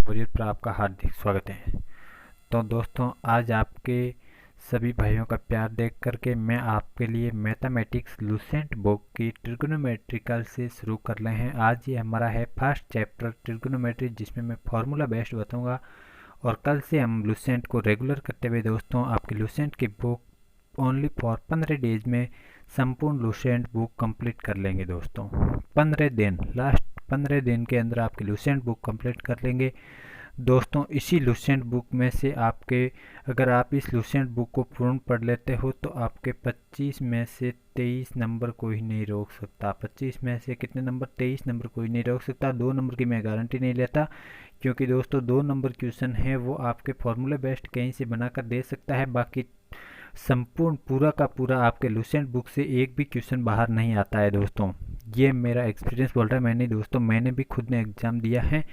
बोरियत पर आपका हार्दिक स्वागत है। तो दोस्तों, आज आपके सभी भाइयों का प्यार देख करके मैं आपके लिए मैथमेटिक्स लूसेंट बुक की ट्रिग्नोमेट्रिकल से शुरू कर रहे हैं। आज ये हमारा है फर्स्ट चैप्टर ट्रिग्नोमेट्री, जिसमें मैं फार्मूला बेस्ड बताऊंगा। और कल से हम लूसेंट को रेगुलर करते हुए दोस्तों आपकी लूसेंट की बुक ओनली फॉर 15 डेज में संपूर्ण लूसेंट बुक कंप्लीट कर लेंगे दोस्तों। 15 दिन, लास्ट 15 दिन के अंदर आपकी लूसेंट बुक कंप्लीट कर लेंगे दोस्तों। इसी लूसेंट बुक में से आपके, अगर आप इस लूसेंट बुक को पूर्ण पढ़ लेते हो तो आपके 25 में से 23 नंबर कोई नहीं रोक सकता। 25 में से कितने नंबर? 23 नंबर कोई नहीं रोक सकता। 2 नंबर की मैं गारंटी नहीं लेता, क्योंकि दोस्तों 2 नंबर क्वेश्चन है वो आपके फॉर्मूला बेस्ड कहीं से बनाकर दे सकता है। बाकी संपूर्ण पूरा का पूरा आपके लूसेंट बुक से एक भी क्वेश्चन बाहर नहीं आता है दोस्तों। ये मेरा एक्सपीरियंस बोल रहा है। मैंने भी खुद ने एग्ज़ाम दिया है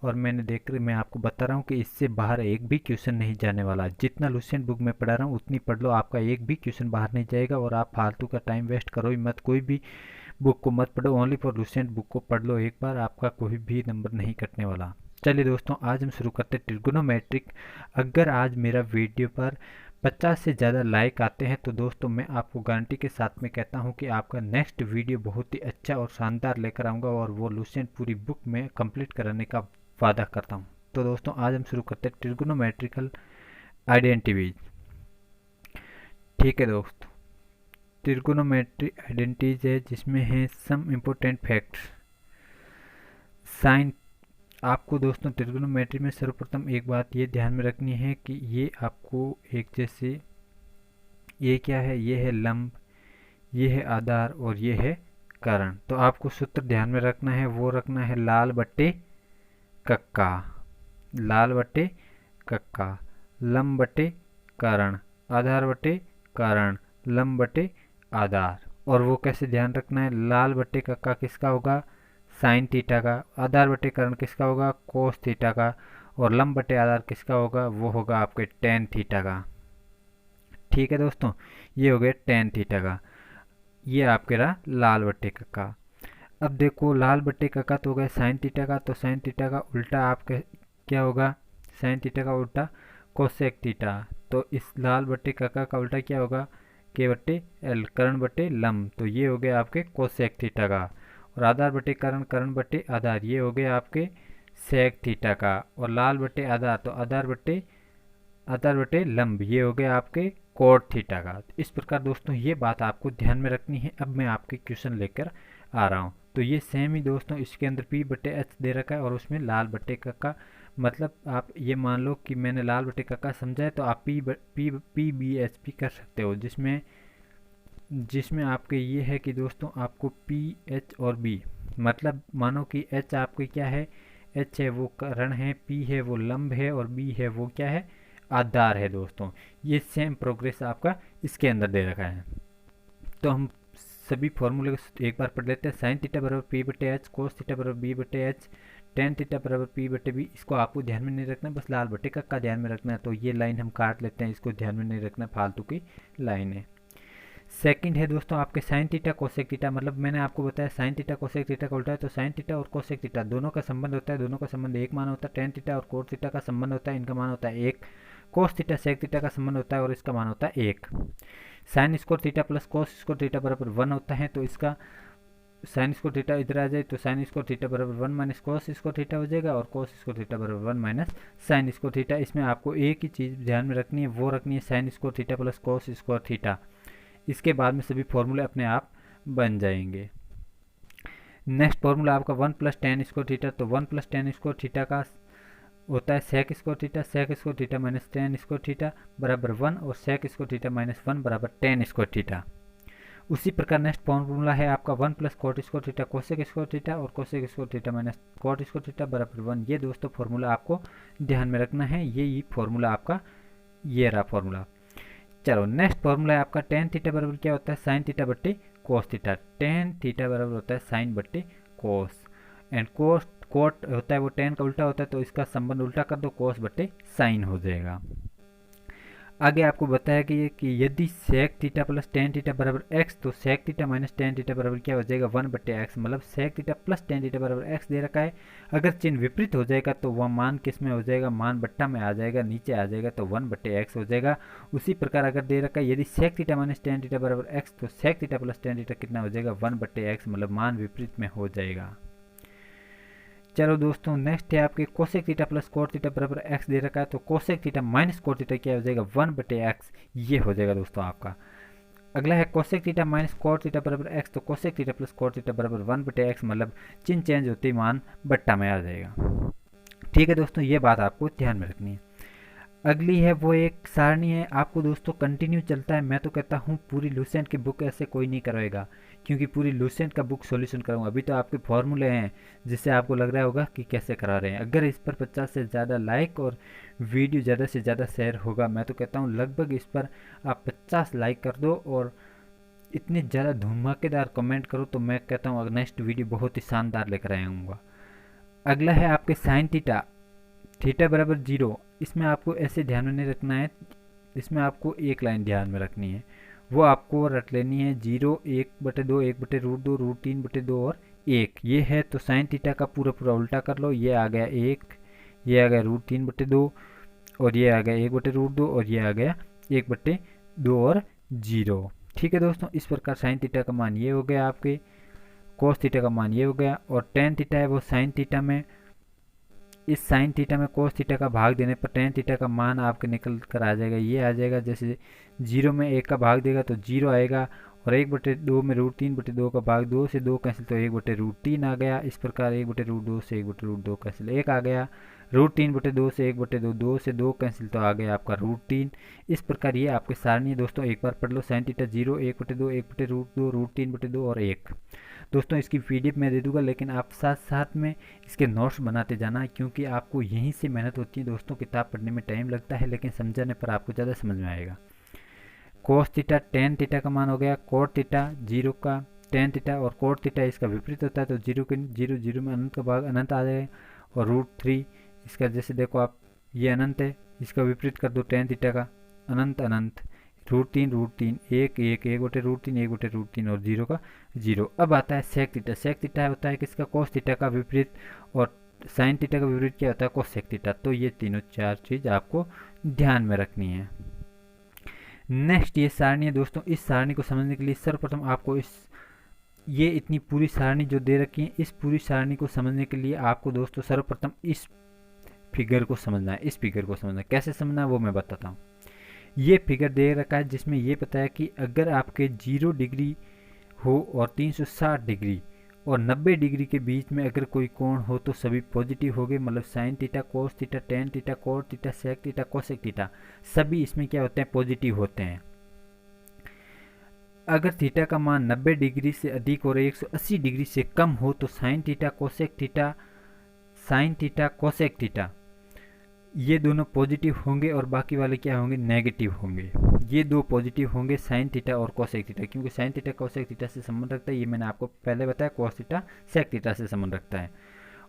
और मैंने देख कर मैं आपको बता रहा हूँ कि इससे बाहर एक भी क्वेश्चन नहीं जाने वाला। जितना लूसेंट बुक में पढ़ा रहा हूँ उतनी पढ़ लो, आपका एक भी क्वेश्चन बाहर नहीं जाएगा। और आप फालतू का टाइम वेस्ट करो ही मत, कोई भी बुक को मत पढ़ो, ओनली फॉर लूसेंट बुक को पढ़ लो एक बार, आपका कोई भी नंबर नहीं कटने वाला। चलिए दोस्तों, आज हम शुरू करते हैं ट्रिग्नोमेट्रिक। अगर आज मेरा वीडियो पर 50 से ज़्यादा लाइक आते हैं तो दोस्तों मैं आपको गारंटी के साथ में कहता हूं कि आपका नेक्स्ट वीडियो बहुत ही अच्छा और शानदार लेकर आऊँगा, और वो लूसेंट पूरी बुक में कंप्लीट कराने का वादा करता हूं। तो दोस्तों आज हम शुरू करते हैं ट्रिग्नोमेट्रिकल आइडेंटिटीज। ठीक है दोस्तों, ट्रिग्नोमेट्री आइडेंटिटीज है जिसमें है सम इम्पोर्टेंट फैक्ट्स। साइन आपको दोस्तों ट्रिग्नोमेट्री में सर्वप्रथम एक बात ये ध्यान में रखनी है कि ये आपको एक जैसे, ये क्या है? ये है लंब, ये है आधार और ये है कारण। तो आपको सूत्र ध्यान में रखना है, वो रखना है लाल बट्टे कक्का। लाल बट्टे कक्का, लंब बट्टे कारण, आधार बट्टे कारण, लंब बट्टे आधार। और वो कैसे ध्यान रखना है? लाल बट्टे कक्का किसका होगा? साइन थीटा का। आधार बटे करण किसका होगा? कोस थीटा का। और लंब बटे आधार किसका होगा? वो होगा आपके टेन थीटा का। ठीक है दोस्तों, ये हो गया टेन थीटा का। ये आपके रहा लाल बटे कक्का। अब देखो, लाल बटे कक्का तो हो गया साइन थीटा का, तो साइन थीटा का उल्टा आपका क्या होगा? साइन थीटा का उल्टा कोसेक थीटा। तो इस लाल बटे कक्का का उल्टा क्या होगा? के बटे एल, करण बटे लंब। तो ये हो गया आपके कोसेक थीटा का। और आधार बटे करण, करण बटे आधार, ये हो गए आपके सेक थीटा का। और लाल बटे आधार, तो आधार बटे लंब, ये हो गए आपके कोट थीटा का। इस प्रकार दोस्तों ये बात आपको ध्यान में रखनी है। अब मैं आपके क्वेश्चन लेकर आ रहा हूँ। तो ये सेम ही दोस्तों, इसके अंदर पी बटे एच दे रखा है और उसमें लाल बटे का मतलब आप ये मान लो कि मैंने लाल बटे का समझा है, तो आप पी बी एच पी कर सकते हो, जिसमें आपके ये है कि दोस्तों आपको पी एच और बी, मतलब मानो कि एच आपके क्या है? एच है वो करण है, पी है वो लंब है, और बी है वो क्या है? आधार है दोस्तों। ये सेम प्रोग्रेस आपका इसके अंदर दे रखा है। तो हम सभी फॉर्मूले को एक बार पढ़ लेते हैं। साइन थीटा बराबर पी बटे एच, कोस थीटा बराबर बी बटे एच, टेन थीटा बराबर पी बटे बी। इसको आपको ध्यान में नहीं रखना, बस लाल बटे का ध्यान में रखना है। तो ये लाइन हम काट लेते हैं, इसको ध्यान में नहीं रखना, फालतू की लाइन है। सेकंड है दोस्तों आपके साइन थीटा कोसेक थीटा, मतलब मैंने आपको बताया साइन थीटा कोसेक थीटा का उल्टा है। तो साइन थीटा और कोसेक थीटा दोनों का संबंध होता है, दोनों का संबंध एक मान होता है। टेन थीटा और कोट थीटा का संबंध होता है, इनका मान होता है एक। कोस थीटा सेक थीटा का संबंध होता है और इसका मान होता है एक। Sine square theta plus cos square theta बराबर 1 होता है, तो इसका साइन स्क्वायर थीटा इधर आ जाए तो साइन स्क्वायर थीटा बराबर 1 माइनस कोस स्क्वायर थीटा हो जाएगा, और कोस स्क्वायर थीटा बराबर 1 माइनस साइन स्क्वायर थीटा। इसमें आपको एक ही चीज़ ध्यान में रखनी है, वो रखनी है sine square theta plus cos square theta. इसके बाद में सभी फॉर्मूले अपने आप बन जाएंगे। नेक्स्ट फॉर्मूला आपका 1 प्लस टेन स्क्वायर थीटा। तो 1 प्लस टेन स्क्वायर थीटा का होता है sec square theta, sec square theta minus tan square theta बराबर 1, और सेक स्क्वायर थीटा माइनस 1 बराबर टेन स्क्वायर थीटा। उसी प्रकार नेक्स्ट फॉर्मूला है आपका 1 plus cot square theta cosec square theta, और cosec square theta minus cot square theta बराबर 1। ये दोस्तों फॉर्मूला आपको ध्यान में रखना है। ये फॉर्मूला आपका ये रहा फॉर्मूला। चलो नेक्स्ट फॉर्मूला है आपका टेन थीटा बराबर क्या होता है? साइन थीटा बट्टे कोस थीटा। टेन थीटा बराबर होता है साइन बट्टे कोस, एंड कोट होता है वो टेन का उल्टा होता है, तो इसका संबंध उल्टा कर दो, कोस बट्टे साइन हो जाएगा। आगे आपको बताया कि यदि sec theta plus tan theta बराबर एक्स, तो sec theta minus tan theta बराबर क्या हो जाएगा 1/x, मतलब sec theta plus tan theta बराबर एक्स दे रखा है। अगर चिन्ह विपरीत हो जाएगा तो वह मान किस में हो जाएगा, मान बट्टा में आ जाएगा, नीचे आ जाएगा तो 1/x हो जाएगा। उसी प्रकार अगर दे रखा है यदि sec theta minus tan theta बराबर एक्स, तो sec theta plus tan theta कितना हो जाएगा 1/x, मतलब मान विपरीत में हो जाएगा। चलो दोस्तों, नेक्स्ट है आपके cosec theta plus cot theta बराबर एक्स दे रखा है, तो cosec theta minus cot theta क्या हो जाएगा 1/x, ये हो जाएगा दोस्तों आपका। अगला है cosec theta minus cot theta बराबर एक्स, तो cosec theta plus cot theta बराबर 1/x, मतलब चिन्ह चेंज होते ही मान बट्टा में आ जाएगा। ठीक है दोस्तों, ये बात आपको ध्यान में रखनी है। अगली है वो एक सारणी है, आपको दोस्तों कंटिन्यू चलता है। मैं तो कहता हूँ पूरी लूसेंट की बुक ऐसे कोई नहीं करवाएगा, क्योंकि पूरी लूसेंट का बुक सॉल्यूशन करूँगा। अभी तो आपके फॉर्मूले हैं जिससे आपको लग रहा होगा कि कैसे करा रहे हैं। अगर इस पर 50 से ज़्यादा लाइक और वीडियो ज़्यादा से ज़्यादा शेयर होगा, मैं तो कहता हूँ लगभग इस पर आप 50 लाइक कर दो और इतनी ज़्यादा धमाकेदार कमेंट करो, तो मैं कहता हूँ नेक्स्ट वीडियो बहुत ही शानदार लेकर आऊँगा। अगला है आपके साइन थीटा, थीटा बराबर 0। इसमें आपको ऐसे ध्यान में नहीं रखना है, इसमें आपको एक लाइन ध्यान में रखनी है, वो आपको रट लेनी है 0, 1/2, 1/√2, √3/2 और 1, ये है। तो साइन थीटा का पूरा पूरा उल्टा कर लो, ये आ गया 1, ये आ गया √3/2 और ये आ गया 1/√2 और ये आ गया 1/2 और 0। ठीक है दोस्तों, इस प्रकार साइन थीटा का मान ये हो गया आपके, कोस थीटा का मान ये हो गया, और टेन थीटा है वो साइन थीटा में, इस साइन थीटा में कोस थीटा का भाग देने पर टेन थीटा का मान आपके निकल कर आ जाएगा, ये आ जाएगा। जैसे 0 में 1 का भाग देगा तो 0 आएगा, और 1/2 में √3/2 का भाग 2 से 2 कैंसिल तो 1/√3 आ गया। इस प्रकार 1/√2 से 1/√2 कैंसिल 1 आ गया, √3/2 से 1/2 2 से 2 कैंसिल तो आ गया आपका √3। इस प्रकार ये आपके सारणी है दोस्तों, एक बार पढ़ लो, साइन थीटा 0, 1/2, 1/√2, √3/2 और 1। दोस्तों इसकी पीडीएफ मैं दे दूंगा, लेकिन आप साथ साथ में इसके नोट्स बनाते जाना, क्योंकि आपको यहीं से मेहनत होती है दोस्तों। किताब पढ़ने में टाइम लगता है, लेकिन समझाने पर आपको ज़्यादा समझ में आएगा। कोस थीटा टेन थीटा का मान हो गया, कोट थीटा 0 का टेन थीटा, और कोट थीटा इसका विपरीत होता है, तो 0 में अनंत का भाग अनंत आ जाएगा, और √3 इसका जैसे देखो आप, ये अनंत है, इसका विपरीत कर दो टेन थीटा का, अनंत अनंत, √3 1 1 1/√3 1/√3 और 0 का 0। अब आता है सेक थीटा। सेक थीटा होता है किसका, कोस थीटा का विपरीत, और साइन थीटा का विपरीत क्या होता है, कोसेक थीटा। तो ये तीनों चार चीज़ आपको ध्यान में रखनी है। नेक्स्ट ये सारणी है दोस्तों, इस सारणी को समझने के लिए सर्वप्रथम आपको ये इतनी पूरी सारणी जो दे रखी है, इस पूरी सारणी को समझने के लिए आपको दोस्तों सर्वप्रथम इस फिगर को समझना है। इस फिगर को समझना है, कैसे समझना है वो मैं बताता हूँ। ये फिगर दे रखा है जिसमें ये पता है कि अगर आपके 0 डिग्री हो और 360 डिग्री और 90 डिग्री के बीच में अगर कोई कोण हो तो सभी पॉजिटिव हो गए, मतलब sine theta, cos theta, tan theta, cot theta, sec theta, cosec theta, सभी इसमें क्या होते हैं, पॉजिटिव होते हैं। अगर थीटा का मान 90 डिग्री से अधिक और 180 डिग्री से कम हो तो sine theta, cosec theta, sine theta, cosec theta ये दोनों पॉजिटिव होंगे और बाकी वाले क्या होंगे, नेगेटिव होंगे। ये दो पॉजिटिव होंगे, साइन थीटा और कोसेक थीटा, क्योंकि साइन थीटा कोसेक थीटा से संबंध रखता है, ये मैंने आपको पहले बताया, कोस थीटा सेक थीटा से संबंध रखता है।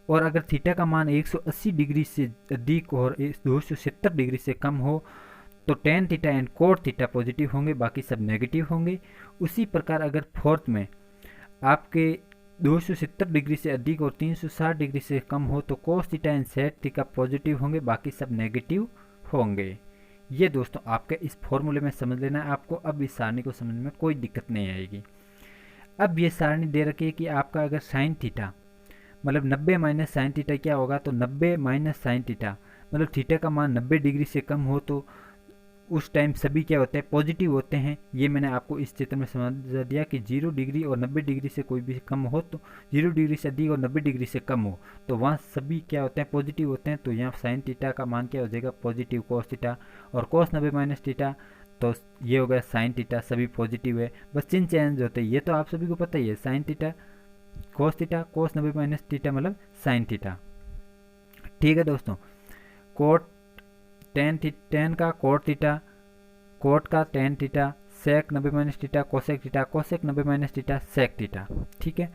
और अगर थीटा का मान 180 डिग्री से अधिक और 270 डिग्री से कम हो तो tan theta and cot theta positive होंगे, बाकी सब नेगेटिव होंगे। उसी प्रकार अगर फोर्थ में आपके 270 डिग्री से अधिक और 360 डिग्री से कम हो तो cos theta and sec theta positive होंगे, बाकी सब नेगेटिव होंगे। ये दोस्तों आपके इस फॉर्मूले में समझ लेना है आपको। अब इस सारणी को समझने में कोई दिक्कत नहीं आएगी। अब ये सारणी दे रखी है कि आपका अगर साइन थीटा मतलब 90 माइनस साइन थीटा क्या होगा, तो 90 माइनस साइन थीटा मतलब थीटा का मान 90 डिग्री से कम हो तो उस टाइम सभी क्या होते हैं, पॉजिटिव होते हैं। ये मैंने आपको इस चित्र में समझा दिया कि 0 डिग्री और 90 डिग्री से कोई भी कम हो, तो 0 डिग्री से अधिक और 90 डिग्री से कम हो तो वहाँ सभी क्या होते हैं, पॉजिटिव होते हैं। तो यहाँ साइन थीटा का मान क्या हो जाएगा, पॉजिटिव कोस थीटा, और कोस 90 माइनस थीटा तो ये हो गया साइन थीटा, सभी पॉजिटिव है, बस चिन्ह चेंज होते हैं। ये तो आप सभी को पता ही है, sine theta cos 90 minus theta मतलब साइन थीटा। ठीक है दोस्तों, कोट टेन का कोट थीटा, कोट का tan theta, sec 90 minus theta, cosec 90 minus theta, sec theta. ठीक है,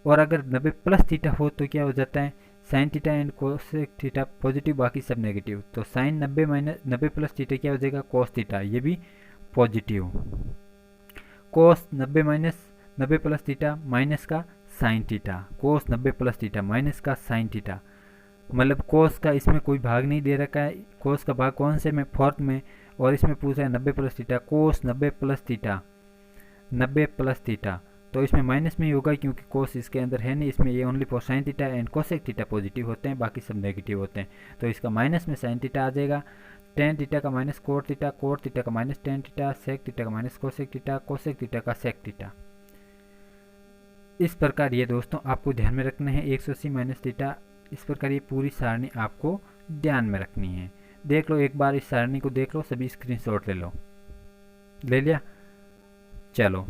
और अगर 90 प्लस थीटा हो तो क्या हो जाता है, sine theta and cosec theta positive, बाकी सब नेगेटिव। तो साइन 90 प्लस थीटा क्या हो जाएगा, कोस थीटा, ये भी पॉजिटिव। कोस 90 प्लस थीटा माइनस का sign theta, cos 90 plus theta minus का साइन थीटा, मतलब कोस का इसमें कोई भाग नहीं दे रखा है। कोस का भाग कौन से में, फोर्थ में, और इसमें पूछा है 90 plus theta, cos 90 plus theta, 90 plus theta, तो इसमें माइनस में ही होगा क्योंकि कोस इसके अंदर है नहीं। इसमें ये only for sine theta and cosec theta positive होते हैं, बाकी सब नेगेटिव होते हैं। तो इसका माइनस में साइन थीटा आ जाएगा, टेन थीटा का minus cot theta, cot theta का minus tan theta, sec theta का minus cosec theta, cosec theta का सेक थीटा। इस प्रकार ये दोस्तों आपको ध्यान में रखना है 180 माइनस थीटा। इस प्रकार ये पूरी सारणी आपको ध्यान में रखनी है। देख लो एक बार इस सारणी को देख लो, सभी स्क्रीनशॉट ले लो। ले लिया? चलो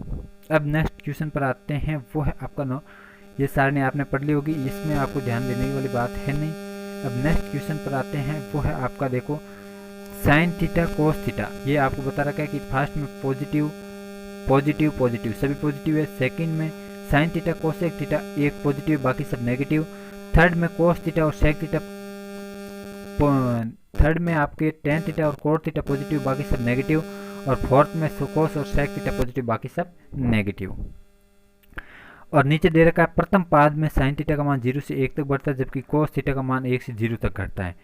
अब नेक्स्ट क्वेश्चन पर आते हैं, वो है आपका नो। ये सारणी आपने पढ़ ली होगी, इसमें आपको ध्यान देने वाली बात है नहीं। अब नेक्स्ट क्वेश्चन पर आते हैं, वो है आपका देखो साइन थीटा कोस थीटा। ये आपको बता रखा है कि फर्स्ट में पॉजिटिव पॉजिटिव पॉजिटिव सभी पॉजिटिव है, सेकंड में साइन थीटा कोसेक थीटा एक पॉजिटिव बाकी सब नेगेटिव, थर्ड में कोस थीटा और सेक थीटा, थर्ड में आपके टेन थीटा और कोट थीटा पॉजिटिव बाकी सब नेगेटिव, और फोर्थ में कोस और सेक थीटा पॉजिटिव बाकी सब नेगेटिव। और नीचे दे रखा है प्रथम पाद में साइन थीटा का मान 0 से 1 तक बढ़ता है, जबकि कोस थीटा का मान 1 से 0 तक घटता है।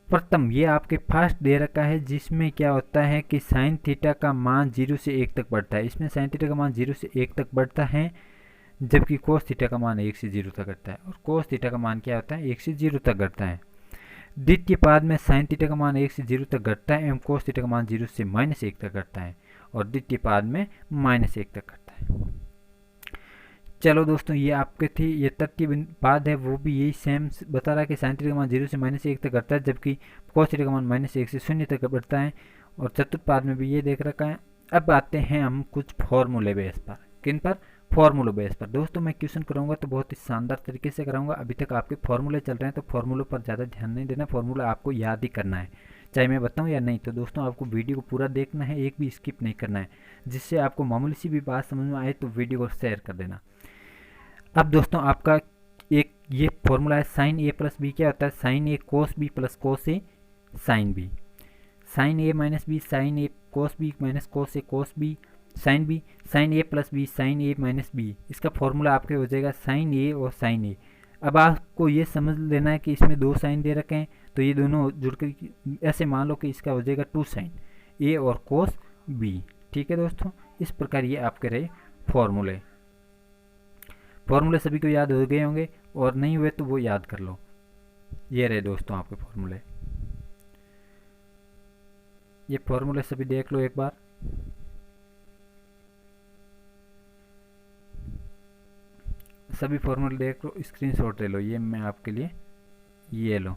प्रथम ये आपके फर्स्ट दे रखा है, जिसमें क्या होता है कि साइन थीटा का मान 0 से 1 तक बढ़ता है। इसमें साइन थीटा का मान 0 से 1 तक बढ़ता है, जबकि कोस थीटा का मान 1 से 0 तक घटता है। और कोस थीटा का मान क्या होता है, 1 से 0 तक घटता है। द्वितीय पाद में साइन थीटा का मान 1 से 0 तक घटता है एवं कोस थीटा का मान 0 से -1 तक घटता है, और द्वितीय पाद में -1 तक घटता है। चलो दोस्तों ये आपके थी, ये तृतीय पाद है वो भी यही सेम बता रहा है कि साइन थीटा का मान 0 से -1 तक घटता है, जबकि कोस थीटा का मान -1 से 0 तक बढ़ता है, और चतुर्थ पाद में भी ये देख रखा है। अब आते हैं हम कुछ फॉर्मूले बेस पर। किन पर? फॉर्मूला बेस पर। दोस्तों मैं क्वेश्चन कराऊंगा तो बहुत ही शानदार तरीके से कराऊंगा। अभी तक आपके फॉर्मूले चल रहे हैं तो फॉर्मूलों पर ज़्यादा ध्यान नहीं देना, फॉर्मूला आपको याद ही करना है, चाहे मैं बताऊं या नहीं। तो दोस्तों आपको वीडियो को पूरा देखना है, एक भी स्किप नहीं करना है, जिससे आपको मामूली सी भी बात समझ में आए तो वीडियो को शेयर कर देना। अब दोस्तों आपका एक ये फॉर्मूला है, साइन ए प्लस बी क्या होता है, sine A cos B plus cos A sine B, sine A minus B sine A cos B minus cos A cos B sine B, sine A plus B sine A minus B. इसका formula आपके हो जाएगा sign ए और sign ए। अब आपको ये समझ लेना है कि इसमें दो साइन दे रखे हैं, तो ये दोनों जुड़कर ऐसे मान लो कि इसका हो जाएगा 2 साइन ए और कोस बी। ठीक है दोस्तों, इस प्रकार ये आपके रहे फॉर्मूले। फॉर्मूले सभी को याद हो गए होंगे, और नहीं हुए तो वो याद कर लो। ये रहे दोस्तों आपके फॉर्मूले। ये फॉर्मूले सभी देख लो एक बार। सभी फॉर्मूले देख लो, स्क्रीनशॉट ले लो, ये मैं आपके लिए, ये लो।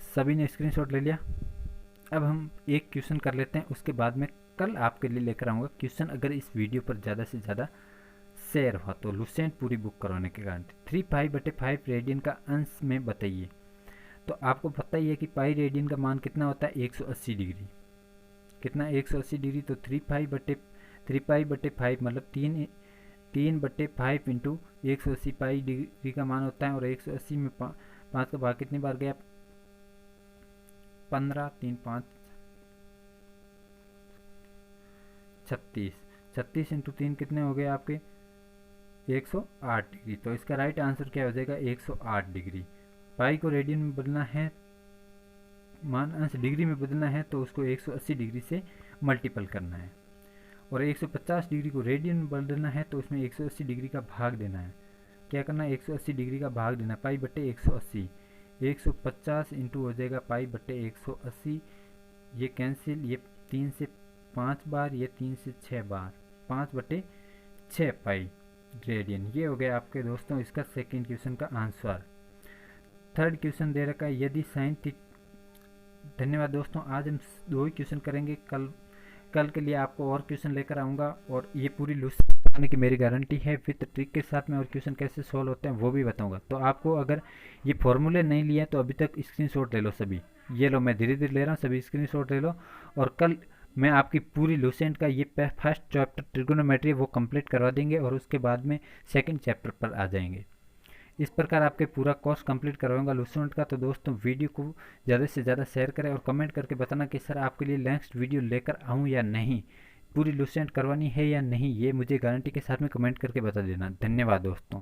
सभी ने स्क्रीनशॉट ले लिया। अब हम एक क्वेश्चन कर लेते हैं, उसके बाद में कल आपके लिए लेकर आऊँगा क्वेश्चन। अगर इस वीडियो पर ज़्यादा से ज़्यादा शेयर हुआ तो लुसेंट पूरी बुक करवाने के कारण 3π/5 रेडियन का अंश में बताइए। तो आपको पता ही है कि पाई रेडियन का मान कितना होता है, 180 डिग्री। कितना, 180 डिग्री। तो 3π/5 मतलब 3/5 इंटू 180 पाई डिग्री का मान होता है। और 180 में 5 का भाग कितनी बार गया, 15, 3, 5, 36। 36 इंटू 3 कितने हो गए आपके, 108 डिग्री। तो इसका राइट आंसर क्या हो जाएगा, 108 डिग्री। पाई को रेडियन में बदलना है, मान अंश डिग्री में बदलना है, तो उसको 180 डिग्री से मल्टीपल करना है। और 150 डिग्री को रेडियन में बदलना है, तो उसमें 180 डिग्री का भाग देना है। क्या करना है, 180 डिग्री का भाग देना, π/180। 150 इंटू हो जाएगा π/180। ये कैंसिल, ये 3 से 5 बार, ये 3 से 6 बार, 5/6 पाई रेडियन। ये हो गया आपके दोस्तों इसका सेकेंड क्वेश्चन का आंसर। थर्ड क्वेश्चन दे रखा है, यदि साइन थीटा। धन्यवाद दोस्तों, आज हम 2 ही क्वेश्चन करेंगे। कल के लिए आपको और क्वेश्चन लेकर आऊँगा, और ये पूरी लूज करने की मेरी गारंटी है। विद ट्रिक के साथ में और क्वेश्चन कैसे सॉल्व होते हैं वो भी बताऊँगा। तो आपको अगर ये फॉर्मूले नहीं लिया तो अभी तक स्क्रीनशॉट ले लो सभी। ये लो, मैं धीरे धीरे ले रहा हूँ, सभी स्क्रीनशॉट ले लो। और कल मैं आपकी पूरी लूसेंट का ये फर्स्ट चैप्टर ट्रिगोनोमेट्री वो कंप्लीट करवा देंगे और उसके बाद में सेकंड चैप्टर पर आ जाएंगे। इस प्रकार आपके पूरा कोर्स कंप्लीट करवाऊंगा लूसेंट का। तो दोस्तों वीडियो को ज़्यादा से ज़्यादा शेयर करें और कमेंट करके बताना कि सर आपके लिए नेक्स्ट वीडियो लेकर आऊँ या नहीं, पूरी लूसेंट करवानी है या नहीं, ये मुझे गारंटी के साथ में कमेंट करके बता देना। धन्यवाद दोस्तों।